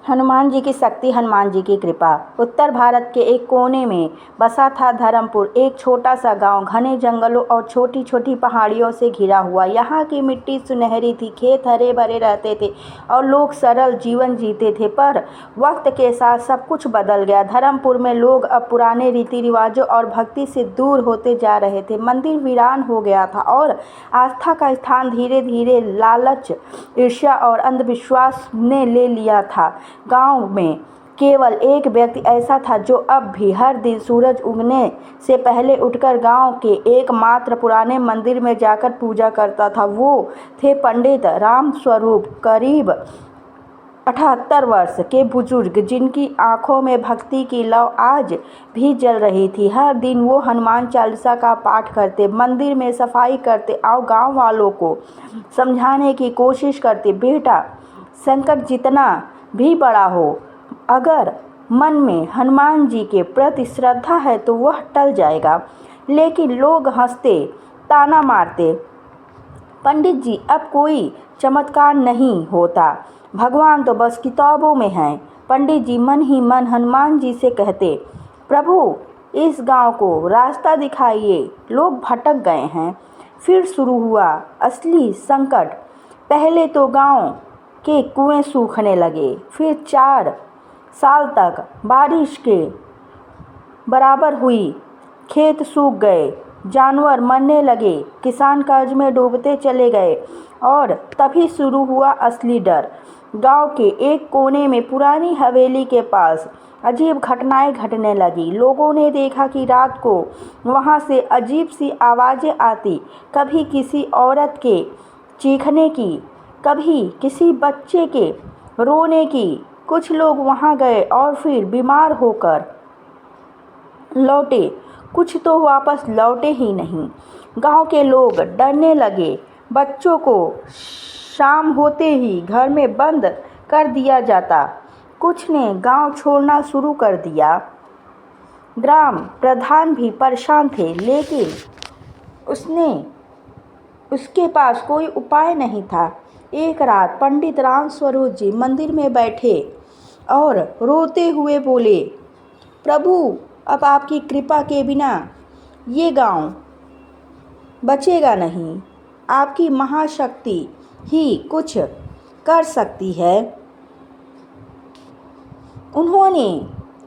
हनुमान जी की शक्ति, हनुमान जी की कृपा। उत्तर भारत के एक कोने में बसा था धर्मपुर, एक छोटा सा गांव, घने जंगलों और छोटी छोटी पहाड़ियों से घिरा हुआ। यहाँ की मिट्टी सुनहरी थी, खेत हरे भरे रहते थे और लोग सरल जीवन जीते थे। पर वक्त के साथ सब कुछ बदल गया। धर्मपुर में लोग अब पुराने रीति रिवाजों और भक्ति से दूर होते जा रहे थे। मंदिर वीरान हो गया था और आस्था का स्थान धीरे धीरे लालच, ईर्ष्या और अंधविश्वास ने ले लिया था। गांव में केवल एक व्यक्ति ऐसा था जो अब भी हर दिन सूरज उगने से पहले उठकर गांव के एकमात्र पुराने मंदिर में जाकर पूजा करता था। वो थे पंडित रामस्वरूप, करीब 78 वर्ष के बुजुर्ग, जिनकी आंखों में भक्ति की लौ आज भी जल रही थी। हर दिन वो हनुमान चालीसा का पाठ करते, मंदिर में सफाई करते और गांव वालों को समझाने की कोशिश करते, बेटा, संकट जितना भी बड़ा हो, अगर मन में हनुमान जी के प्रति श्रद्धा है तो वह टल जाएगा। लेकिन लोग हंसते, ताना मारते, पंडित जी अब कोई चमत्कार नहीं होता, भगवान तो बस किताबों में हैं। पंडित जी मन ही मन हनुमान जी से कहते, प्रभु इस गांव को रास्ता दिखाइए, लोग भटक गए हैं। फिर शुरू हुआ असली संकट। पहले तो गांव के कुएं सूखने लगे, फिर 4 साल तक बारिश के बराबर हुई, खेत सूख गए, जानवर मरने लगे, किसान कर्ज में डूबते चले गए। और तभी शुरू हुआ असली डर। गांव के एक कोने में पुरानी हवेली के पास अजीब घटनाएं घटने लगी। लोगों ने देखा कि रात को वहां से अजीब सी आवाज़ें आती, कभी किसी औरत के चीखने की, कभी किसी बच्चे के रोने की। कुछ लोग वहां गए और फिर बीमार होकर लौटे, कुछ तो वापस लौटे ही नहीं। गांव के लोग डरने लगे। बच्चों को शाम होते ही घर में बंद कर दिया जाता। कुछ ने गांव छोड़ना शुरू कर दिया। ग्राम प्रधान भी परेशान थे, लेकिन उसके पास कोई उपाय नहीं था। एक रात पंडित रामस्वरूप जी मंदिर में बैठे और रोते हुए बोले, प्रभु अब आपकी कृपा के बिना ये गांव बचेगा नहीं। आपकी महाशक्ति ही कुछ कर सकती है। उन्होंने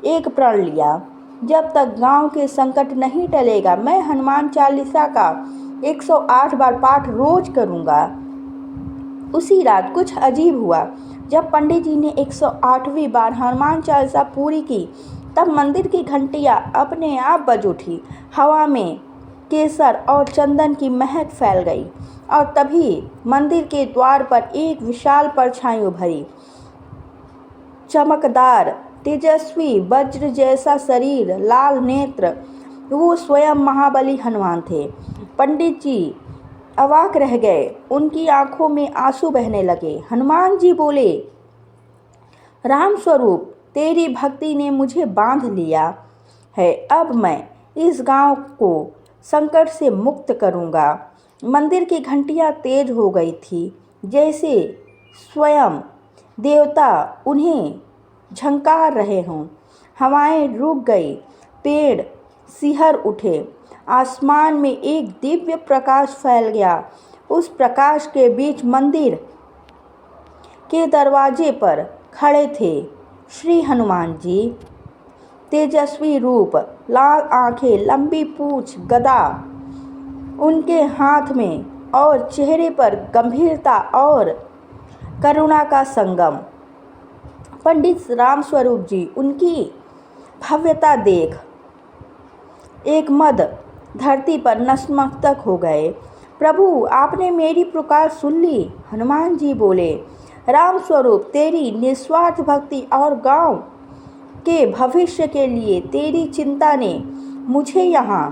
एक प्रण लिया, जब तक गांव के संकट नहीं टलेगा मैं हनुमान चालीसा का 108 बार पाठ रोज करूंगा। उसी रात कुछ अजीब हुआ। जब पंडित जी ने 108वीं बार हनुमान चालीसा पूरी की, तब मंदिर की घंटियां अपने आप बज उठी। हवा में केसर और चंदन की महक फैल गई और तभी मंदिर के द्वार पर एक विशाल परछाई उभरी। चमकदार, तेजस्वी, वज्र जैसा शरीर, लाल नेत्र, वो स्वयं महाबली हनुमान थे। पंडित जी अवाक रह गए, उनकी आंखों में आंसू बहने लगे। हनुमान जी बोले, रामस्वरूप, तेरी भक्ति ने मुझे बांध लिया है, अब मैं इस गांव को संकट से मुक्त करूंगा। मंदिर की घंटियां तेज हो गई थी, जैसे स्वयं देवता उन्हें झंकार रहे हों। हवाएं रुक गई, पेड़ सिहर उठे, आसमान में एक दिव्य प्रकाश फैल गया। उस प्रकाश के बीच मंदिर के दरवाजे पर खड़े थे श्री हनुमान जी। तेजस्वी रूप, लाल आंखें, लंबी पूंछ, गदा उनके हाथ में और चेहरे पर गंभीरता और करुणा का संगम। पंडित रामस्वरूप जी उनकी भव्यता देख एक मद धरती पर नतमस्तक हो गए। प्रभु आपने मेरी पुकार सुन ली। हनुमान जी बोले, रामस्वरूप, तेरी निस्वार्थ भक्ति और गांव के भविष्य के लिए तेरी चिंता ने मुझे यहाँ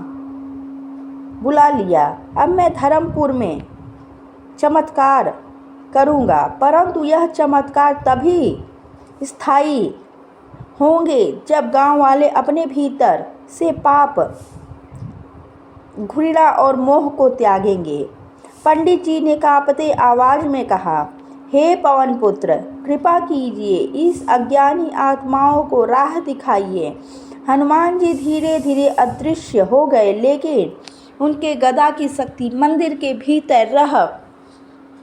बुला लिया। अब मैं धर्मपुर में चमत्कार करूँगा, परंतु यह चमत्कार तभी स्थायी होंगे जब गांव वाले अपने भीतर से पाप, घृणा और मोह को त्यागेंगे। पंडित जी ने कांपते आवाज में कहा, हे पवन पुत्र, कृपा कीजिए, इस अज्ञानी आत्माओं को राह दिखाइए। हनुमान जी धीरे धीरे अदृश्य हो गए, लेकिन उनके गदा की शक्ति मंदिर के भीतर रह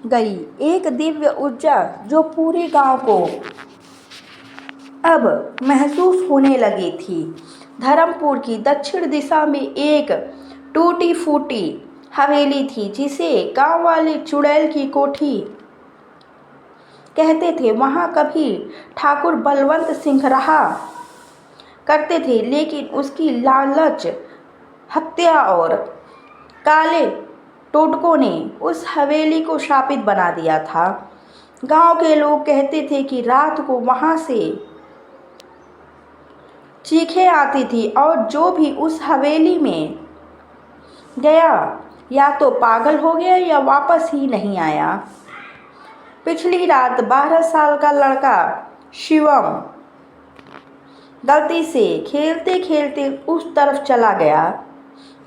गई। एक दिव्य ऊर्जा जो पूरे गांव को अब महसूस होने लगी थी। धर्मपुर की दक्षिण दिशा में एक टूटी फूटी हवेली थी, जिसे गांव वाले चुड़ैल की कोठी कहते थे। वहां कभी ठाकुर बलवंत सिंह रहा करते थे, लेकिन उसकी लालच, हत्या और काले टोटकों ने उस हवेली को शापित बना दिया था। गांव के लोग कहते थे कि रात को वहां से चीखें आती थी और जो भी उस हवेली में गया या तो पागल हो गया या वापस ही नहीं आया। पिछली रात 12 साल का लड़का शिवम गलती से खेलते खेलते उस तरफ चला गया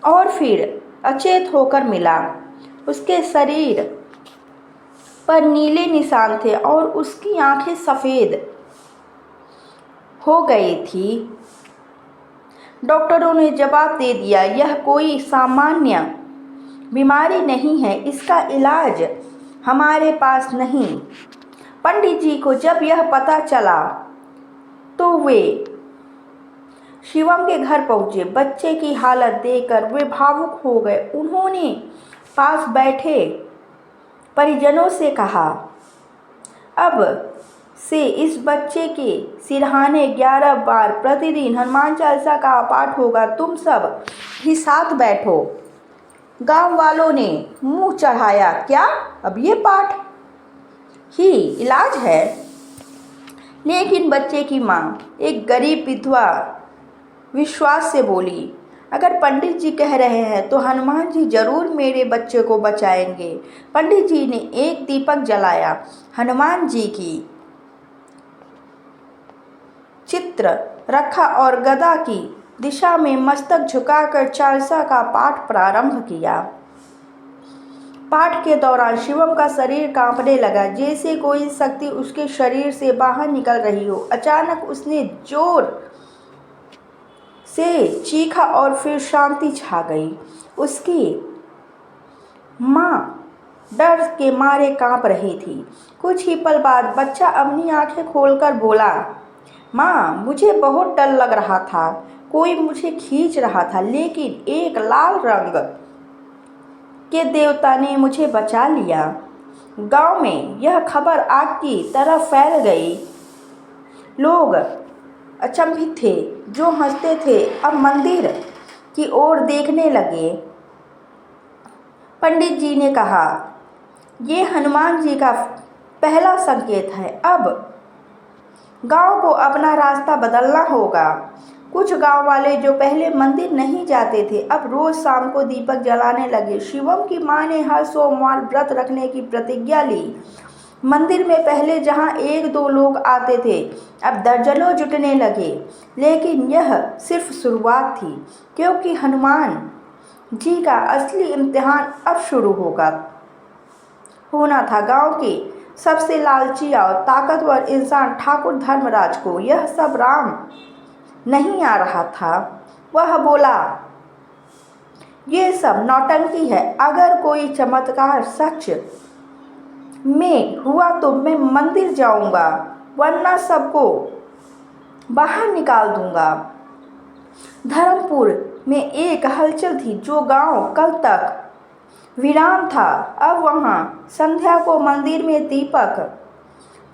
और फिर अचेत होकर मिला। उसके शरीर पर नीले निशान थे और उसकी आंखें सफ़ेद हो गई थी। डॉक्टरों ने जवाब दे दिया, यह कोई सामान्य बीमारी नहीं है, इसका इलाज हमारे पास नहीं। पंडित जी को जब यह पता चला तो वे शिवम के घर पहुंचे। बच्चे की हालत देखकर वे भावुक हो गए। उन्होंने पास बैठे परिजनों से कहा, अब से इस बच्चे के सिरहाने 11 बार प्रतिदिन हनुमान चालीसा का पाठ होगा। तुम सब भी साथ बैठो। गांव वालों ने मुंह चढ़ाया, क्या अब ये पाठ ही इलाज है? लेकिन बच्चे की माँ, एक गरीब विधवा, विश्वास से बोली, अगर पंडित जी कह रहे हैं तो हनुमान जी जरूर मेरे बच्चे को बचाएंगे। पंडित जी ने एक दीपक जलाया, हनुमान जी की चित्र रखा और गदा की दिशा में मस्तक झुकाकर चालीसा का पाठ प्रारंभ किया। पाठ के दौरान शिवम का शरीर कांपने लगा, जैसे कोई शक्ति उसके शरीर से बाहर निकल रही हो। अचानक उसने जोर से चीखा और फिर शांति छा गई। उसकी माँ डर के मारे कांप रही थी। कुछ ही पल बाद बच्चा अपनी आंखें खोलकर बोला, माँ, मुझे बहुत डर लग रहा था, कोई मुझे खींच रहा था, लेकिन एक लाल रंग के देवता ने मुझे बचा लिया। गांव में यह खबर आग की तरह फैल गई। लोग अचंभित थे, जो हंसते थे अब मंदिर की ओर देखने लगे। पंडित जी ने कहा, ये हनुमान जी का पहला संकेत है, अब गांव को अपना रास्ता बदलना होगा। कुछ गांव वाले जो पहले मंदिर नहीं जाते थे, अब रोज शाम को दीपक जलाने लगे। शिवम की मां ने हर सोमवार व्रत रखने की प्रतिज्ञा ली। मंदिर में पहले जहां 1-2 लोग आते थे, अब दर्जनों जुटने लगे। लेकिन यह सिर्फ शुरुआत थी, क्योंकि हनुमान जी का असली इम्तिहान अब शुरू होना था। गांव के सबसे लालची और ताकतवर इंसान ठाकुर धर्मराज को यह सब राम नहीं आ रहा था। वह बोला, ये सब नौटंकी है। अगर कोई चमत्कार सच में हुआ तो मैं मंदिर जाऊंगा, वरना सबको बाहर निकाल दूंगा। धर्मपुर में एक हलचल थी। जो गांव कल तक वीरान था, अब वहां संध्या को मंदिर में दीपक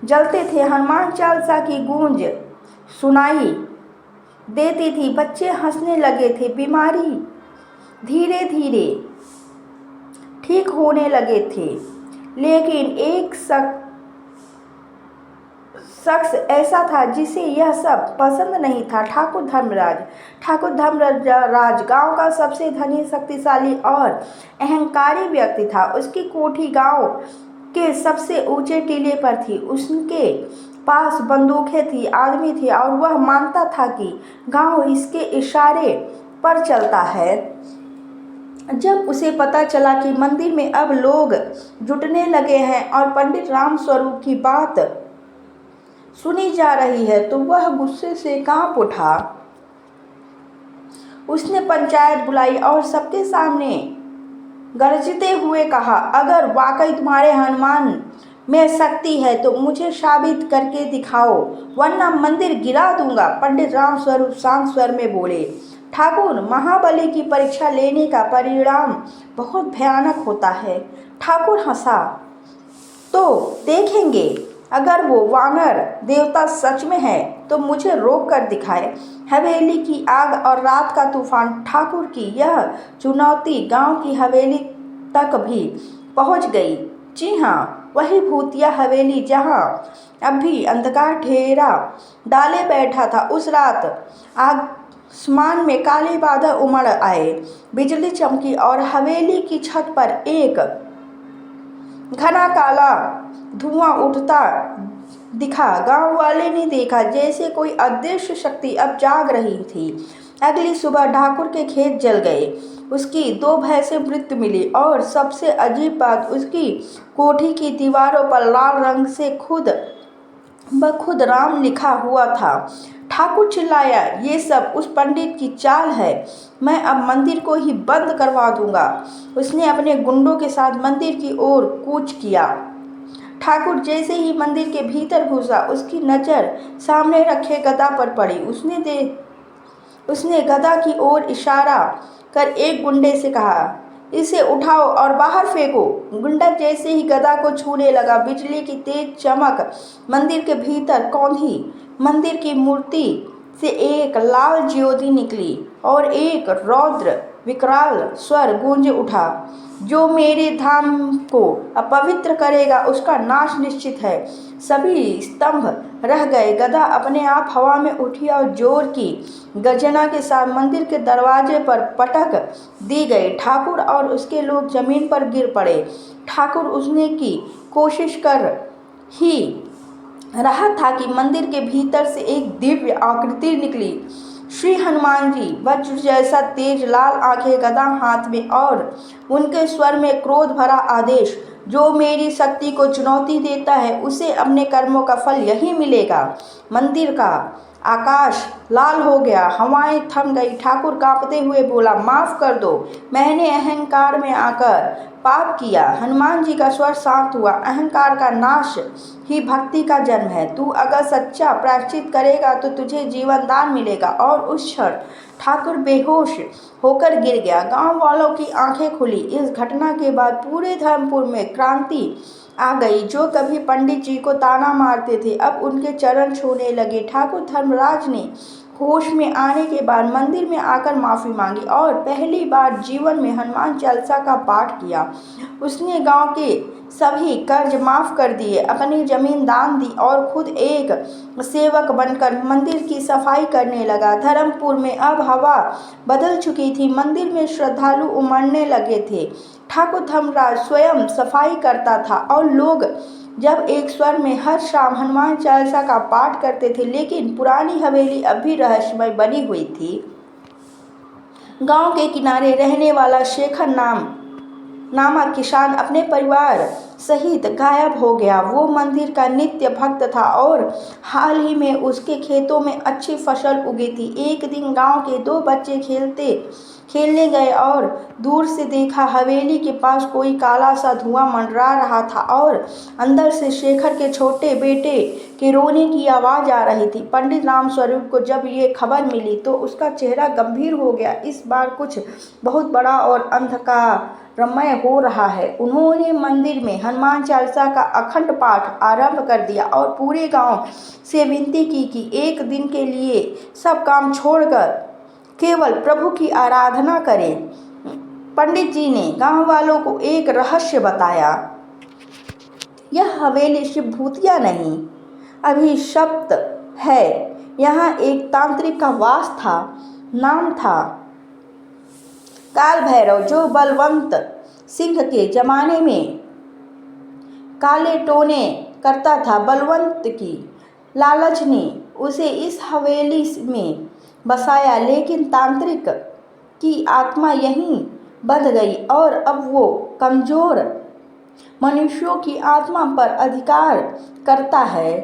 जलते थे। हनुमान चालीसा की गूंज सुनाई देती थी। बच्चे हंसने लगे थे। बीमारी धीरे धीरे ठीक होने लगे थे। लेकिन एक शख्स ऐसा था जिसे यह सब पसंद नहीं था, ठाकुर धर्मराज। ठाकुर धर्मराज गांव का सबसे धनी, शक्तिशाली और अहंकारी व्यक्ति था। उसकी कोठी गांव के सबसे ऊंचे टीले पर थी। उसके पास बंदूकें थी, आदमी थे, और वह मानता था कि गांव इसके इशारे पर चलता है। जब उसे पता चला कि मंदिर में अब लोग जुटने लगे हैं और पंडित राम स्वरूप की बात सुनी जा रही है तो वह गुस्से से कांप उठा। उसने पंचायत बुलाई और सबके सामने गरजते हुए कहा, अगर वाकई तुम्हारे हनुमान में शक्ति है तो मुझे साबित करके दिखाओ, वरना मंदिर गिरा दूंगा। पंडित राम स्वरूप शांत स्वर में बोले, ठाकुर, महाबली की परीक्षा लेने का परिणाम बहुत भयानक होता है। ठाकुर हंसा, तो देखेंगे। अगर वो वानर देवता सच में है तो मुझे रोक कर दिखाए। हवेली की आग और रात का तूफान। ठाकुर की यह चुनौती गांव की हवेली तक भी पहुंच गई। जी हाँ, वही भूतिया हवेली जहां अब भी अंधकार घेरा डाले बैठा था। उस रात आसमान में काले बादल उमड़ आए, बिजली चमकी और हवेली की छत पर एक घना काला धुआं उठता दिखा। गांव वाले ने देखा जैसे कोई अदृश्य शक्ति अब जाग रही थी। अगली सुबह ठाकुर के खेत जल गए, उसकी 2 भैंसें मृत मिली और सबसे अजीब बात, उसकी कोठी की दीवारों पर लाल रंग से खुद ब खुद राम लिखा हुआ था। ठाकुर चिल्लाया, ये सब उस पंडित की चाल है। मैं अब मंदिर को ही बंद करवा दूंगा। उसने अपने गुंडों के साथ मंदिर की ओर कूच किया। ठाकुर जैसे ही मंदिर के भीतर घुसा, उसकी नज़र सामने रखे गदा पर पड़ी। उसने गदा की ओर इशारा कर एक गुंडे से कहा, इसे उठाओ और बाहर फेंको। गुंडा जैसे ही गदा को छूने लगा, बिजली की तेज चमक मंदिर के भीतर कौंधी। मंदिर की मूर्ति से एक लाल ज्योति निकली और एक रौद्र विकराल स्वर गूंज उठा, जो मेरे धाम को अपवित्र करेगा उसका नाश निश्चित है। सभी स्तंभ रह गए। गदा अपने आप हवा में उठी और जोर की गर्जना के साथ मंदिर के दरवाजे पर पटक दी गई। ठाकुर और उसके लोग जमीन पर गिर पड़े। ठाकुर उसने की कोशिश कर ही रहा था कि मंदिर के भीतर से एक दिव्य आकृति निकली। श्री हनुमान जी, वज्र जैसा तेज, लाल आंखें, गदा हाथ में और उनके स्वर में क्रोध भरा आदेश, जो मेरी शक्ति को चुनौती देता है उसे अपने कर्मों का फल यही मिलेगा। मंदिर का आकाश लाल हो गया, हवाएं थम गई। ठाकुर कांपते हुए बोला, माफ कर दो, मैंने अहंकार में आकर पाप किया। हनुमान जी का स्वर शांत हुआ, अहंकार का नाश ही भक्ति का जन्म है। तू अगर सच्चा प्रायश्चित करेगा तो तुझे जीवन दान मिलेगा। और उस क्षण ठाकुर बेहोश होकर गिर गया। गांव वालों की आंखें खुली। इस घटना के बाद पूरे धर्मपुर में क्रांति आ गई। जो कभी पंडित जी को ताना मारते थे अब उनके चरण छूने लगे। ठाकुर धर्मराज ने होश में आने के बाद मंदिर में आकर माफ़ी मांगी और पहली बार जीवन में हनुमान चालीसा का पाठ किया। उसने गांव के सभी कर्ज माफ़ कर दिए, अपनी जमीन दान दी और खुद एक सेवक बनकर मंदिर की सफाई करने लगा। धर्मपुर में अब हवा बदल चुकी थी। मंदिर में श्रद्धालु उमड़ने लगे थे। ठाकुर धर्मराज स्वयं सफाई करता था और लोग जब एक स्वर में हर शाम हनुमान चालीसा का पाठ करते थे। लेकिन पुरानी हवेली अब भी रहस्यमय बनी हुई थी। गांव के किनारे रहने वाला शेखर नामक किसान अपने परिवार सहित गायब हो गया। वो मंदिर का नित्य भक्त था और हाल ही में उसके खेतों में अच्छी फसल उगी थी। एक दिन गांव के 2 बच्चे खेलने गए और दूर से देखा, हवेली के पास कोई काला सा धुआं मंडरा रहा था और अंदर से शेखर के छोटे बेटे के रोने की आवाज़ आ रही थी। पंडित राम स्वरूप को जब ये खबर मिली तो उसका चेहरा गंभीर हो गया। इस बार कुछ बहुत बड़ा और अंधकारमय हो रहा है। उन्होंने मंदिर में हनुमान चालीसा का अखंड पाठ आरंभ कर दिया और पूरे गांव से विनती की कि एक दिन के लिए सब काम छोड़कर केवल प्रभु की आराधना करें। पंडित जी ने गांव वालों को एक रहस्य बताया। यह हवेली शिव भूतिया नहीं, अभिशप्त है। यहाँ एक तांत्रिक का वास था। नाम था काल भैरव, जो बलवंत सिंह के जमाने में काले टोने करता था। बलवंत की लालच ने उसे इस हवेली में बसाया, लेकिन तांत्रिक की आत्मा यहीं बढ़ गई और अब वो कमज़ोर मनुष्यों की आत्मा पर अधिकार करता है।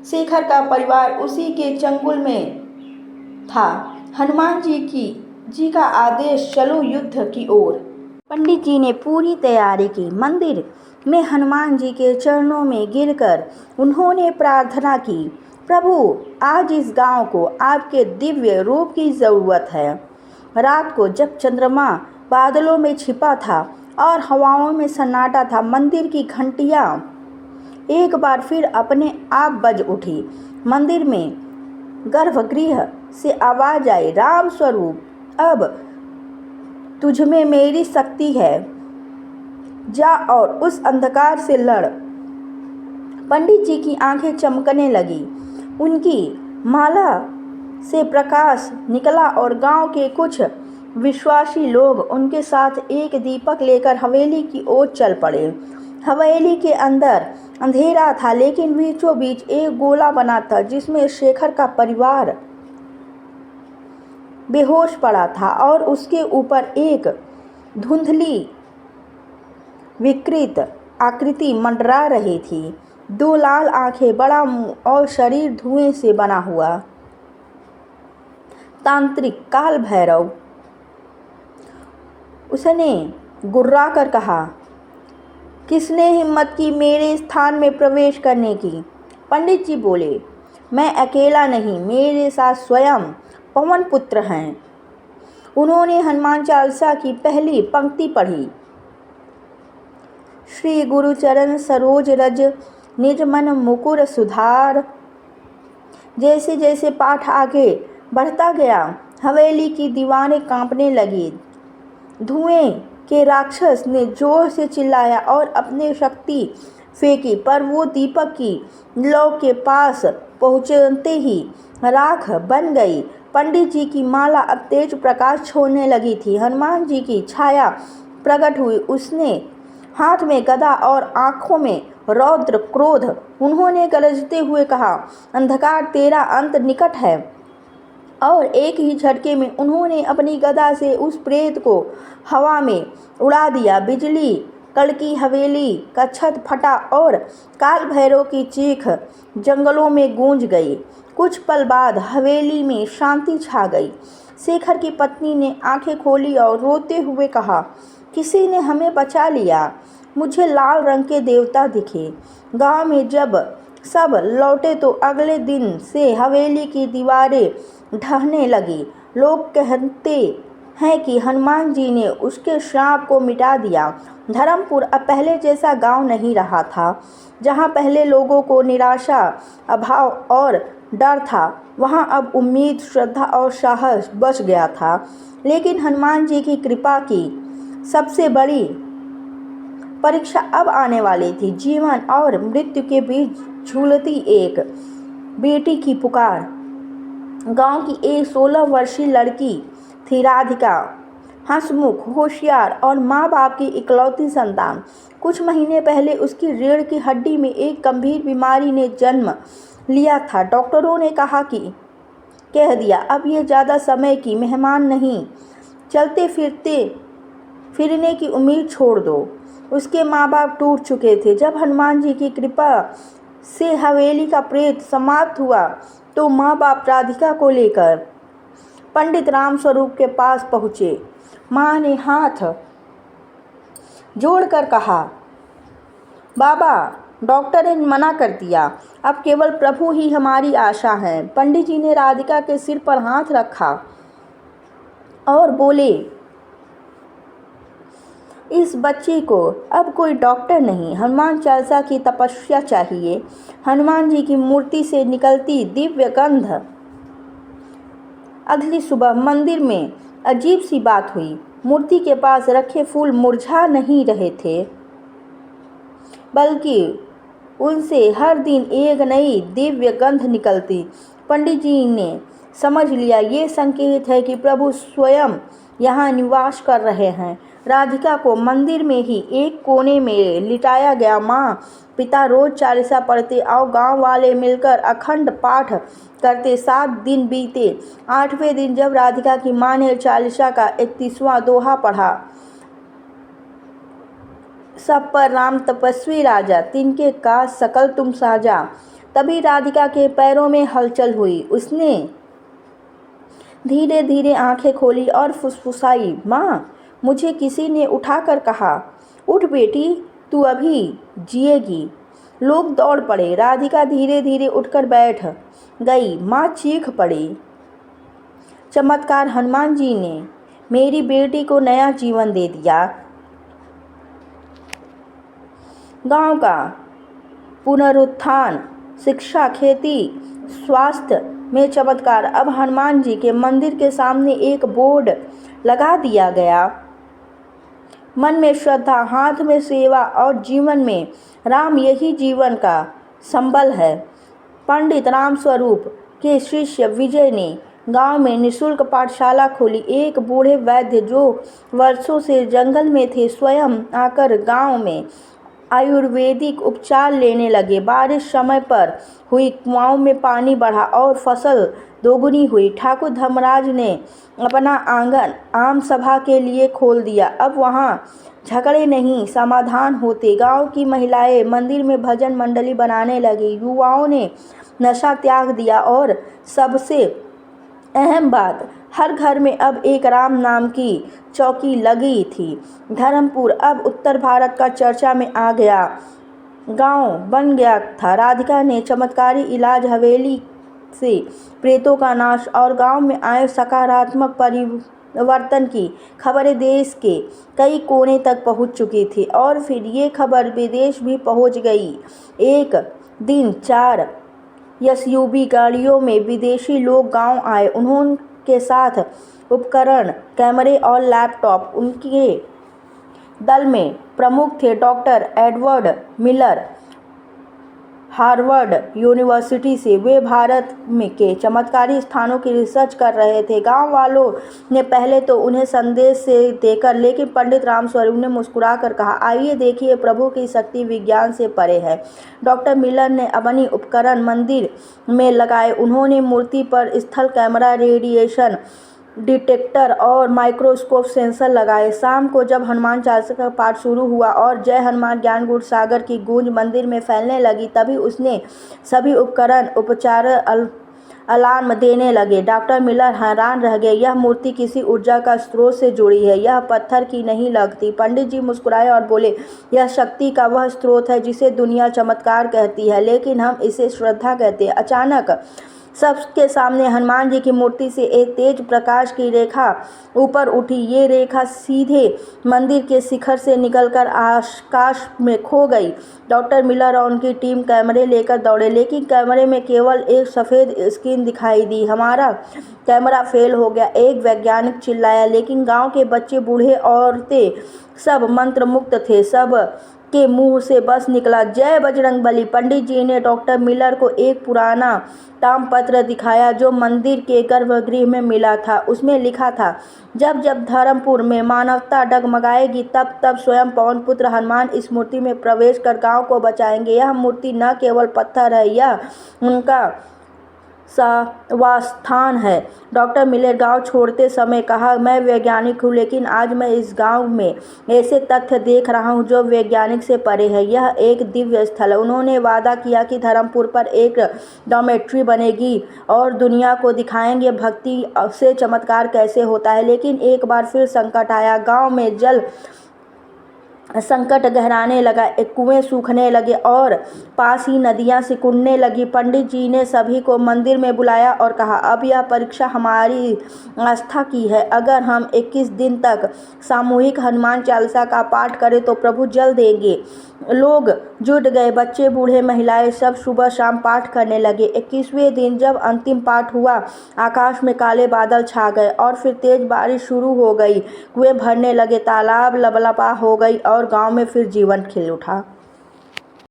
शेखर का परिवार उसी के चंगुल में था। हनुमान जी का आदेश, चलो युद्ध की ओर। पंडित जी ने पूरी तैयारी की। मंदिर में हनुमान जी के चरणों में गिरकर उन्होंने प्रार्थना की, प्रभु आज इस गांव को आपके दिव्य रूप की ज़रूरत है। रात को जब चंद्रमा बादलों में छिपा था और हवाओं में सन्नाटा था, मंदिर की घंटियां एक बार फिर अपने आप बज उठी। मंदिर में गर्भगृह से आवाज आई, राम स्वरूप अब तुझमें मेरी शक्ति है, जा और उस अंधकार से लड़। पंडित जी की आंखें चमकने लगी। उनकी माला से प्रकाश निकला और गांव के कुछ विश्वासी लोग उनके साथ एक दीपक लेकर हवेली की ओर चल पड़े। हवेली के अंदर अंधेरा था, लेकिन बीचों बीच एक गोला बना था जिसमें शेखर का परिवार बेहोश पड़ा था और उसके ऊपर एक धुंधली विकृत आकृति मंडरा रही थी। दो लाल आंखें, बड़ा मुंह और शरीर धुएं से बना हुआ। तांत्रिक काल भैरव। उसने गुर्रा कर कहा, किसने हिम्मत की मेरे स्थान में प्रवेश करने की? पंडित जी बोले, मैं अकेला नहीं, मेरे साथ स्वयं पवन पुत्र हैं। उन्होंने हनुमान चालीसा की पहली पंक्ति पढ़ी, श्री गुरु चरण सरोज रज निज मन मुकुर सुधार। जैसे जैसे पाठ आगे बढ़ता गया, हवेली की दीवारें कांपने लगी। धुएं के राक्षस ने जोर से चिल्लाया और अपनी शक्ति फेंकी, पर वो दीपक की लौ के पास पहुंचते ही राख बन गई। पंडित जी की माला अब तेज प्रकाश छोड़ने लगी थी। हनुमान जी की छाया प्रकट हुई। उसने हाथ में गदा और आंखों में रौद्र क्रोध। उन्होंने गरजते हुए कहा, अंधकार तेरा अंत निकट है। और एक ही झटके में उन्होंने अपनी गदा से उस प्रेत को हवा में उड़ा दिया। बिजली कड़की, हवेली का छत फटा और काल भैरव की चीख जंगलों में गूंज गई। कुछ पल बाद हवेली में शांति छा गई। शेखर की पत्नी ने आंखें खोली और रोते हुए कहा, किसी ने हमें बचा लिया। मुझे लाल रंग के देवता दिखे। गांव में जब सब लौटे तो अगले दिन से हवेली की दीवारें ढहने लगी। लोग कहते हैं कि हनुमान जी ने उसके श्राप को मिटा दिया। धर्मपुर अब पहले जैसा गांव नहीं रहा था। जहां पहले लोगों को निराशा, अभाव और डर था, वहां अब उम्मीद, श्रद्धा और साहस बच गया था। लेकिन हनुमान जी की कृपा की सबसे बड़ी परीक्षा अब आने वाली थी। जीवन और मृत्यु के बीच झूलती एक बेटी की पुकार। गांव की एक 16 वर्षीय लड़की थी, राधिका। हंसमुख, होशियार और माँ बाप की इकलौती संतान। कुछ महीने पहले उसकी रीढ़ की हड्डी में एक गंभीर बीमारी ने जन्म लिया था। डॉक्टरों ने कह दिया, अब ये ज़्यादा समय की मेहमान नहीं, चलते फिरने की उम्मीद छोड़ दो। उसके माँ बाप टूट चुके थे। जब हनुमान जी की कृपा से हवेली का प्रेत समाप्त हुआ तो माँ बाप राधिका को लेकर पंडित राम स्वरूप के पास पहुँचे। माँ ने हाथ जोड़कर कहा, बाबा, डॉक्टर ने मना कर दिया, अब केवल प्रभु ही हमारी आशा है। पंडित जी ने राधिका के सिर पर हाथ रखा और बोले, इस बच्ची को अब कोई डॉक्टर नहीं, हनुमान चालीसा की तपस्या चाहिए। हनुमान जी की मूर्ति से निकलती दिव्य गंध। अगली सुबह मंदिर में अजीब सी बात हुई। मूर्ति के पास रखे फूल मुरझा नहीं रहे थे, बल्कि उनसे हर दिन एक नई दिव्य गंध निकलती। पंडित जी ने समझ लिया, ये संकेत है कि प्रभु स्वयं यहाँ निवास कर रहे हैं। राधिका को मंदिर में ही एक कोने में लिटाया गया। माँ पिता रोज चालीसा पढ़ते और गांव वाले मिलकर अखंड पाठ करते। 7 दिन बीते। 8वें दिन जब राधिका की माँ ने चालीसा का 31वां दोहा पढ़ा, सब पर राम तपस्वी राजा, तिनके काज सकल तुम साजा, तभी राधिका के पैरों में हलचल हुई। उसने धीरे धीरे आंखें खोली और फुसफुसाई, माँ मुझे किसी ने उठाकर कहा, उठ बेटी, तू अभी जिएगी। लोग दौड़ पड़े। राधिका धीरे धीरे उठकर बैठ गई। माँ चीख पड़ी, चमत्कार! हनुमान जी ने मेरी बेटी को नया जीवन दे दिया। गांव का पुनरुत्थान, शिक्षा, खेती, स्वास्थ्य में चमत्कार। अब हनुमान जी के मंदिर के सामने एक बोर्ड लगा दिया गया, मन में श्रद्धा, हाथ में सेवा और जीवन में राम, यही जीवन का संबल है। पंडित रामस्वरूप के शिष्य विजय ने गांव में निःशुल्क पाठशाला खोली। एक बूढ़े वैद्य जो वर्षों से जंगल में थे, स्वयं आकर गांव में आयुर्वेदिक उपचार लेने लगे। बारिश समय पर हुई, कुआंों में पानी बढ़ा और फसल दोगुनी हुई। ठाकुर धर्मराज ने अपना आंगन आम सभा के लिए खोल दिया। अब वहाँ झगड़े नहीं, समाधान होते। गांव की महिलाएं मंदिर में भजन मंडली बनाने लगी। युवाओं ने नशा त्याग दिया और सबसे अहम बात, हर घर में अब एक राम नाम की चौकी लगी थी। धर्मपुर अब उत्तर भारत का चर्चा में आ गया गांव बन गया था। राधिका ने चमत्कारी इलाज, हवेली से प्रेतों का नाश और गांव में आए सकारात्मक परिवर्तन की खबरें देश के कई कोने तक पहुंच चुकी थी और फिर ये खबर विदेश भी पहुंच गई। एक दिन 4 एसयूवी गाड़ियों में विदेशी लोग गांव आए। उन्होंने साथ उपकरण, कैमरे और लैपटॉप। उनके दल में प्रमुख थे doctor Edward Miller, Harvard university से। वे भारत में के चमत्कारी स्थानों की रिसर्च कर रहे थे। गांव वालों ने पहले तो उन्हें संदेश से देकर, लेकिन पंडित रामस्वरूप ने मुस्कुराकर कहा, आइए देखिए, प्रभु की शक्ति विज्ञान से परे है। डॉक्टर मिलर ने अपनी उपकरण मंदिर में लगाए। उन्होंने मूर्ति पर स्थल कैमरा, रेडिएशन डिटेक्टर और माइक्रोस्कोप सेंसर लगाए। शाम को जब हनुमान चालीसा का पाठ शुरू हुआ और जय हनुमान ज्ञान गुण सागर की गूंज मंदिर में फैलने लगी, तभी उसने सभी उपकरण उपचार अलार्म देने लगे। डॉक्टर मिलर हैरान रह गए। यह मूर्ति किसी ऊर्जा का स्रोत से जुड़ी है, यह पत्थर की नहीं लगती। पंडित जी मुस्कुराए और बोले, यह शक्ति का वह स्रोत है जिसे दुनिया चमत्कार कहती है, लेकिन हम इसे श्रद्धा कहते हैं। अचानक सबके सामने हनुमान जी की मूर्ति से एक तेज प्रकाश की रेखा ऊपर उठी। ये रेखा सीधे मंदिर के शिखर से निकलकर आकाश में खो गई। डॉक्टर मिलर और उनकी टीम कैमरे लेकर दौड़े, लेकिन कैमरे में केवल एक सफ़ेद स्क्रीन दिखाई दी। हमारा कैमरा फेल हो गया, एक वैज्ञानिक चिल्लाया। लेकिन गांव के बच्चे, बूढ़े, औरतें सब मंत्रमुग्ध थे। सब के मुंह से बस निकला, जय बजरंगबली। पंडित जी ने डॉक्टर मिलर को एक पुराना ताम्रपत्र दिखाया जो मंदिर के गर्भगृह में मिला था। उसमें लिखा था, जब जब धर्मपुर में मानवता डगमगाएगी, तब तब स्वयं पवन पुत्र हनुमान इस मूर्ति में प्रवेश कर गांव को बचाएंगे। यह मूर्ति न केवल पत्थर है, यह उनका वासस्थान है। डॉक्टर मिलर गांव छोड़ते समय कहा, मैं वैज्ञानिक हूँ, लेकिन आज मैं इस गांव में ऐसे तथ्य देख रहा हूँ जो वैज्ञानिक से परे है। यह एक दिव्य स्थल है। उन्होंने वादा किया कि धर्मपुर पर एक डॉर्मेट्री बनेगी और दुनिया को दिखाएंगे भक्ति से चमत्कार कैसे होता है। लेकिन एक बार फिर संकट आया। गाँव में जल संकट गहराने लगा, एक कुएं सूखने लगे और पास ही नदियां सिकुड़ने लगी। पंडित जी ने सभी को मंदिर में बुलाया और कहा, अब यह परीक्षा हमारी आस्था की है। अगर हम 21 दिन तक सामूहिक हनुमान चालीसा का पाठ करें तो प्रभु जल देंगे। लोग जुट गए, बच्चे, बूढ़े, महिलाएं, सब सुबह शाम पाठ करने लगे। 21वें दिन जब अंतिम पाठ हुआ, आकाश में काले बादल छा गए और फिर तेज बारिश शुरू हो गई। कुएं भरने लगे, तालाब लबलबा हो गई और गांव में फिर जीवन खिल उठा।